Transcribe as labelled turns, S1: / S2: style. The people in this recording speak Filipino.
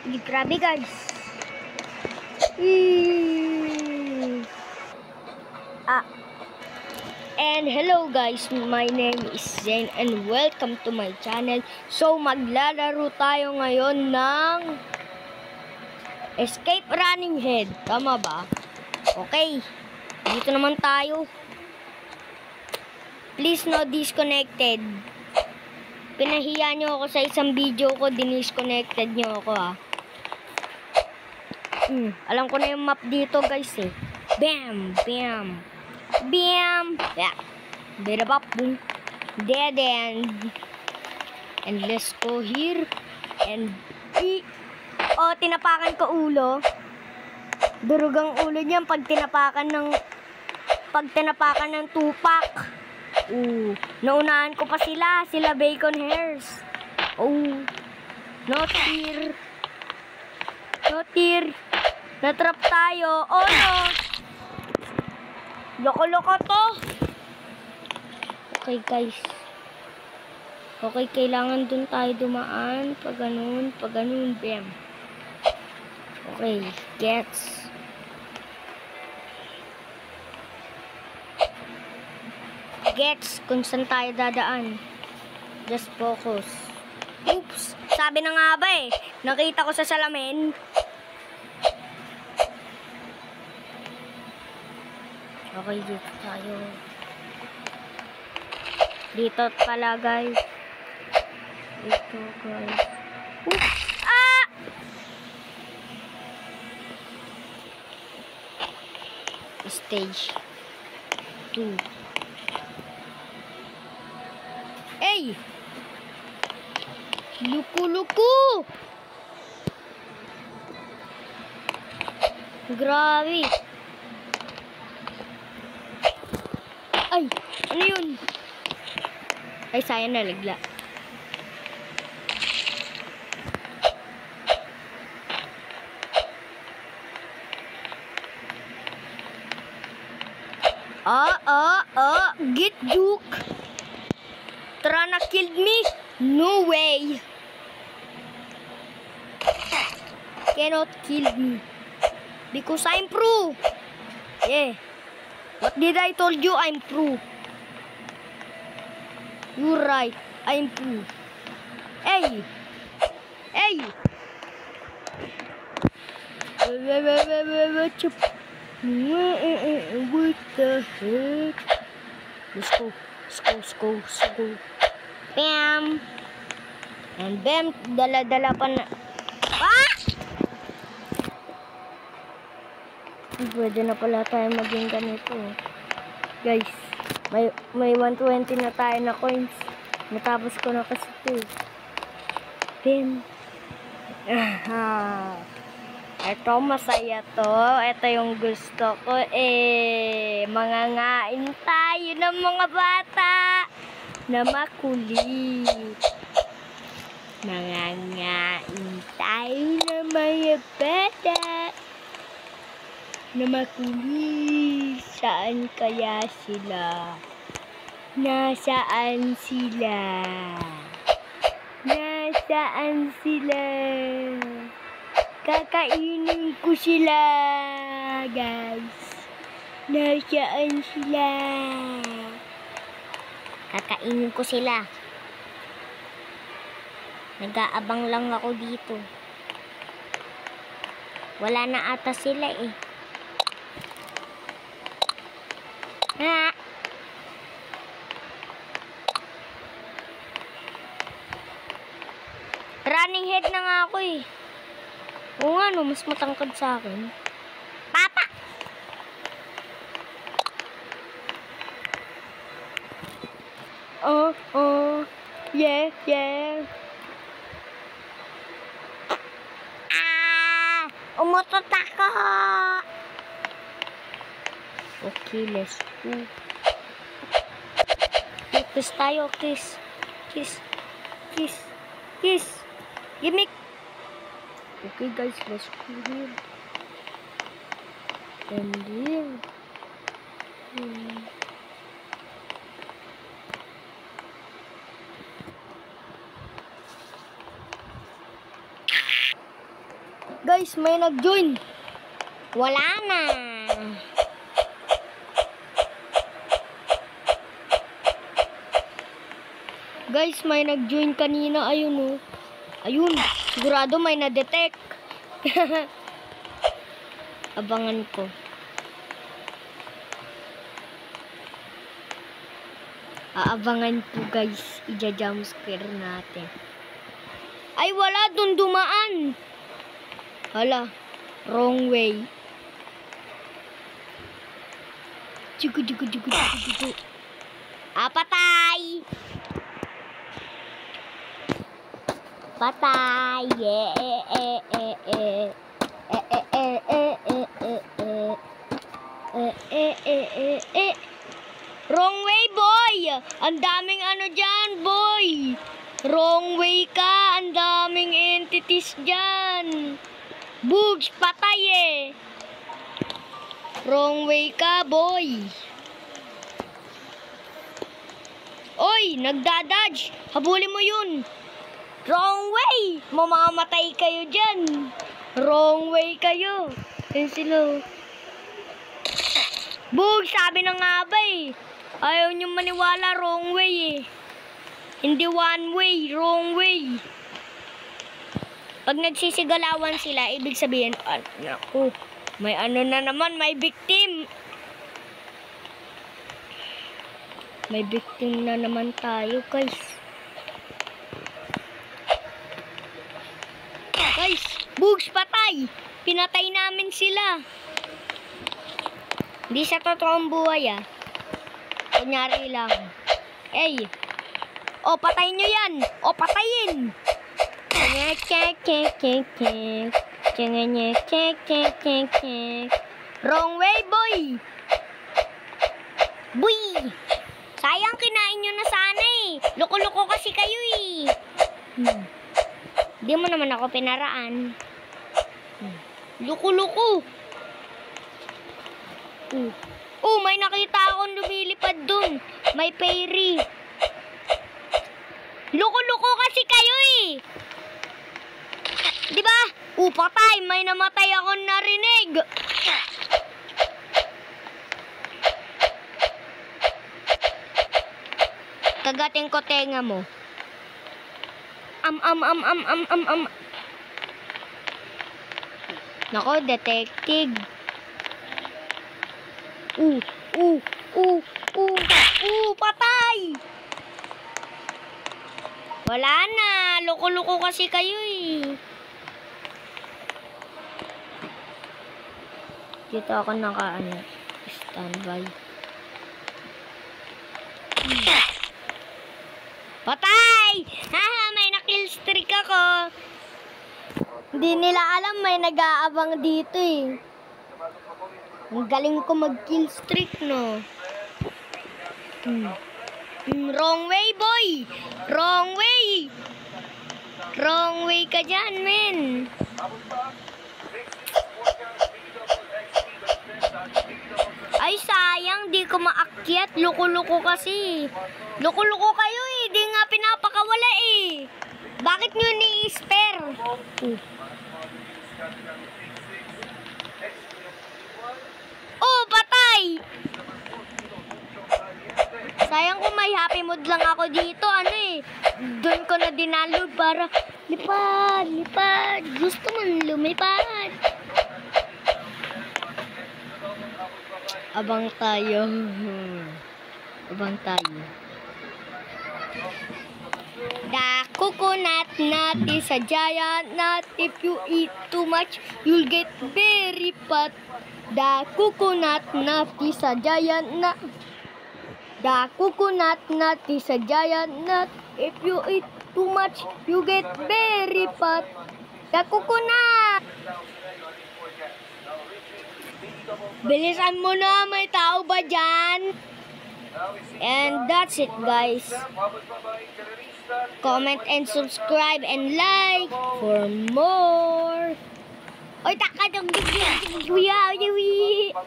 S1: Grabe guys. And hello guys, my name is Zen and welcome to my channel. So maglalaro tayo ngayon ng Escape Running Head. Tama ba? Okay. Dito naman tayo. Please no disconnected. Pinahiya nyo ako sa isang video ko, dinisconnected nyo ako ha. Alam ko na yung map dito guys eh. Bam! Bam! Bam! Yeah. Bidabap boom. Dead end. And let's go here. And oh, tinapakan ko ulo. Durugang ulo niyan pag tinapakan ng tupak. Naunahan ko pa sila bacon hairs. Not here. Natrap tayo. Oh no. Loko-loko to. Okay guys. Okay, kailangan dun tayo dumaan. Pag ganun, bam. Okay, gets. Gets kung saan tayo dadaan. Just focus. Oops! Sabi na nga ba eh. Nakita ko sa salamin. Okay, dito tayo. Dito pala guys. Dito guys. Oops! Ah! Stage 2. Hey! Luku-luku! Grabe! Ay! Ano yun? Ay, sayang nalagla. Get juke! Trana killed me? No way! Cannot kill me. Because I'm pro! Yeah. What did I told you? I'm pro. You're right. I'm pro. Hey! Hey! What the heck? Let's go. Bam! And bam, dala-dala pa na. Ah! Pwede na pala tayo maging ganito. Guys, may 120 na tayo na coins. Natapos ko na kasi ito. Bam! Ito, masaya to. Ito yung gusto ko eh. Mangangain tayo ng mga bata na makulit. Mangangain tayo ng mga bata na makulit. Saan kaya sila? Nasaan sila? Nasaan sila? Kakainin ko sila, guys. Nasaan sila? Kakainin ko sila. Nag-aabang lang ako dito. Wala na ata sila eh. Running head na nga ako eh. Oo nga no, mas matangkad sa akin. Papa! Yeah. Umutot ako! Okay, let's go. Kiss tayo, kiss. Gimik! Okay guys, let's go here. And here. guys, may nag-join. Wala na. Guys, may nag-join kanina. Ayun, oh. Ayun. Sigurado may na-detect. Abangan ko. Aabangan po guys. Ija-jumpscare natin. Ay, wala. Dun dumaan. Hala. Wrong way. Jugu. Patay! Patay! Wrong way, boy! Ang daming ano dyan, boy! Wrong way ka! Ang daming entities dyan! Bugs, patay eh! Wrong way ka, boy! Oy, nagdadodge! Habulin mo yun! Wrong way! Mamamatay kayo dyan! Wrong way kayo! Ayun sila. Bugs, sabi na nga ba eh! Ayaw nyo maniwala, wrong way eh. Hindi one way, wrong way. Pag nagsisigalawan sila, ibig sabihin, naku, may ano na naman, may victim. May victim na naman tayo, guys. Guys, Bugs, patay. Pinatay namin sila. Hindi sa totoong buhay, ah. Kunyari lang. Ey. O, patayin nyo yan. O, patayin. Wrong way, boy. Boy. Sayang, kinain nyo na sana eh. Loko-loko kasi kayo eh. Di mo naman ako pinaraan. Loko-loko. May nakita akong lumilipad dun. May fairy. Loko-loko kasi kayo eh. Diba? Patay. May namatay akong narinig. Kagating ko tenga mo. Nako, detective. Patay! Wala na. Loko-loko kasi kayo eh. Dito ako standby. Patay! Haha, may na-kill streak ako. Hindi nila alam may nag-aabang dito eh. Ang galing ko mag-kill streak, no? Wrong way, boy! Wrong way! Wrong way ka dyan, men! Ay, sayang, di ko maakyat. Loko-loko kasi. Loko-loko kayo eh. Di nga pinapakawala eh. Bakit nyo ni-spare? Patay! Sayang kung may happy mood lang ako dito. Doon ko na dinaload para lipad. Gusto man lumipad. Abang tayo. The coconut nut is a giant nut. If you eat too much, you'll get very fat. The coconut nut is a giant nut. The coconut nut is a giant nut. If you eat too much, you get very fat. The coconut. Bilisan mo na, may tao ba dyan? And that's it, guys. Comment and subscribe and like for more. Oy, taka